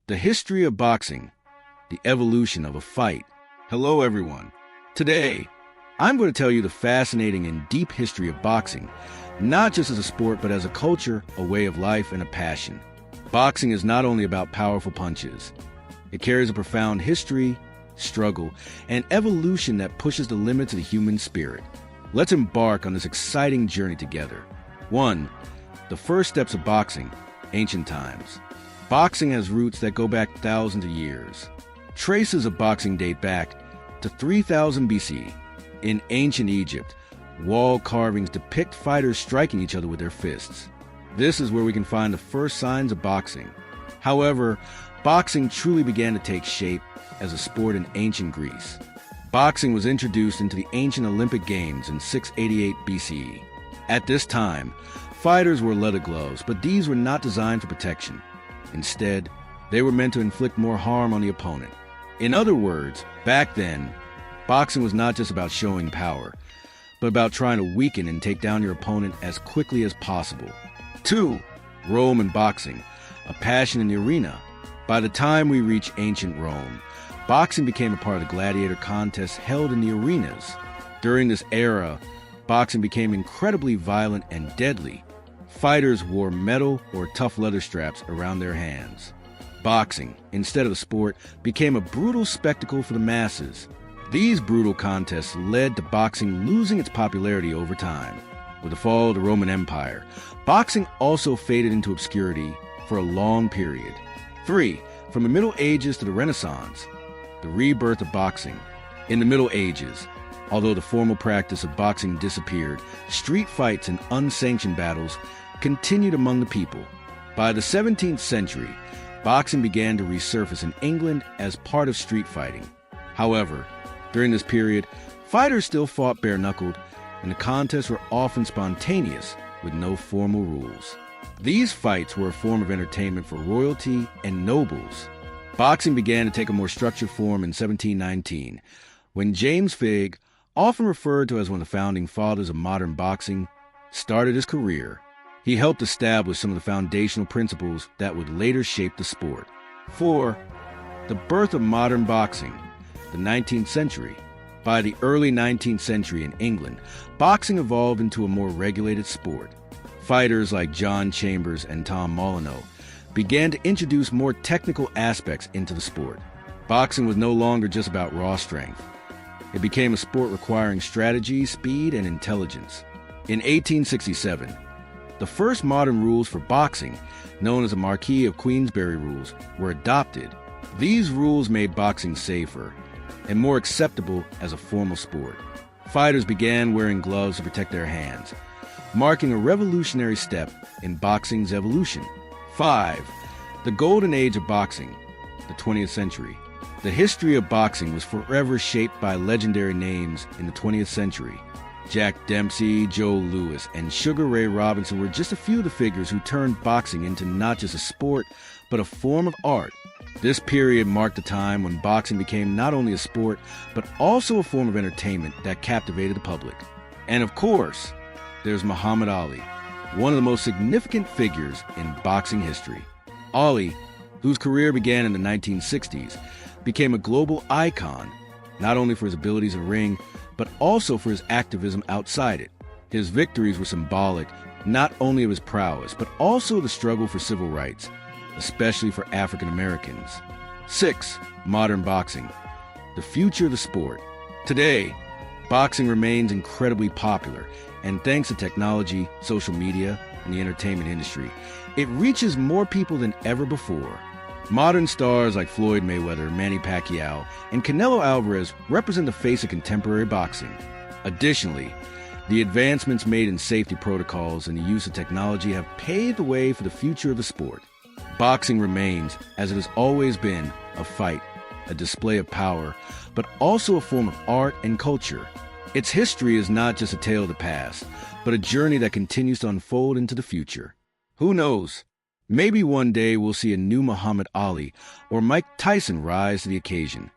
The history of boxing, the evolution of a fight. Hello, everyone. Today, I'm going to tell you the fascinating and deep history of boxing, not just as a sport, but as a culture, a way of life, and a passion. Boxing is not only about powerful punches. It carries a profound history, struggle, and evolution that pushes the limits of the human spirit. Let's embark on this exciting journey together. 1. The first steps of boxing, ancient times. Boxing has roots that go back thousands of years. Traces of boxing date back to 3000 BC. In ancient Egypt, wall carvings depict fighters striking each other with their fists. This is where we can find the first signs of boxing. However, boxing truly began to take shape as a sport in ancient Greece. Boxing was introduced into the ancient Olympic Games in 688 BCE. At this time, fighters wore leather gloves, but these were not designed for protection. Instead, they were meant to inflict more harm on the opponent. In other words, back then, boxing was not just about showing power, but about trying to weaken and take down your opponent as quickly as possible. 2. Rome and boxing, a passion in the arena. By the time we reach ancient Rome, boxing became a part of the gladiator contests held in the arenas. During this era, boxing became incredibly violent and deadly. Fighters wore metal or tough leather straps around their hands. Boxing, instead of a sport, became a brutal spectacle for the masses. These brutal contests led to boxing losing its popularity over time. With the fall of the Roman Empire, boxing also faded into obscurity for a long period. 3. From the Middle Ages to the Renaissance, the rebirth of boxing. In the Middle Ages, although the formal practice of boxing disappeared, street fights and unsanctioned battles continued among the people. By the 17th century, boxing began to resurface in England as part of street fighting. However, during this period, fighters still fought bare-knuckled, and the contests were often spontaneous with no formal rules. These fights were a form of entertainment for royalty and nobles. Boxing began to take a more structured form in 1719, when James Figg, often referred to as one of the founding fathers of modern boxing, started his career. He helped establish some of the foundational principles that would later shape the sport. 4. The birth of modern boxing, the 19th century. By the early 19th century in England, boxing evolved into a more regulated sport. Fighters like John Chambers and Tom Molyneux began to introduce more technical aspects into the sport. Boxing was no longer just about raw strength. It became a sport requiring strategy, speed, and intelligence. In 1867, the first modern rules for boxing, known as the Marquis of Queensberry rules, were adopted. These rules made boxing safer and more acceptable as a formal sport. Fighters began wearing gloves to protect their hands, marking a revolutionary step in boxing's evolution. 5. The golden age of boxing, the 20th century. The history of boxing was forever shaped by legendary names in the 20th century. Jack Dempsey, Joe Louis, and Sugar Ray Robinson were just a few of the figures who turned boxing into not just a sport, but a form of art. This period marked a time when boxing became not only a sport, but also a form of entertainment that captivated the public. And of course, there's Muhammad Ali, one of the most significant figures in boxing history. Ali, whose career began in the 1960s, became a global icon, not only for his abilities in the ring, but also for his activism outside it. His victories were symbolic not only of his prowess, but also the struggle for civil rights, especially for African Americans. 6. Modern boxing, the future of the sport. Today, boxing remains incredibly popular, and thanks to technology, social media, and the entertainment industry, it reaches more people than ever before. Modern stars like Floyd Mayweather, Manny Pacquiao, and Canelo Alvarez represent the face of contemporary boxing. Additionally, the advancements made in safety protocols and the use of technology have paved the way for the future of the sport. Boxing remains, as it has always been, a fight, a display of power, but also a form of art and culture. Its history is not just a tale of the past, but a journey that continues to unfold into the future. Who knows? Maybe one day we'll see a new Muhammad Ali or Mike Tyson rise to the occasion.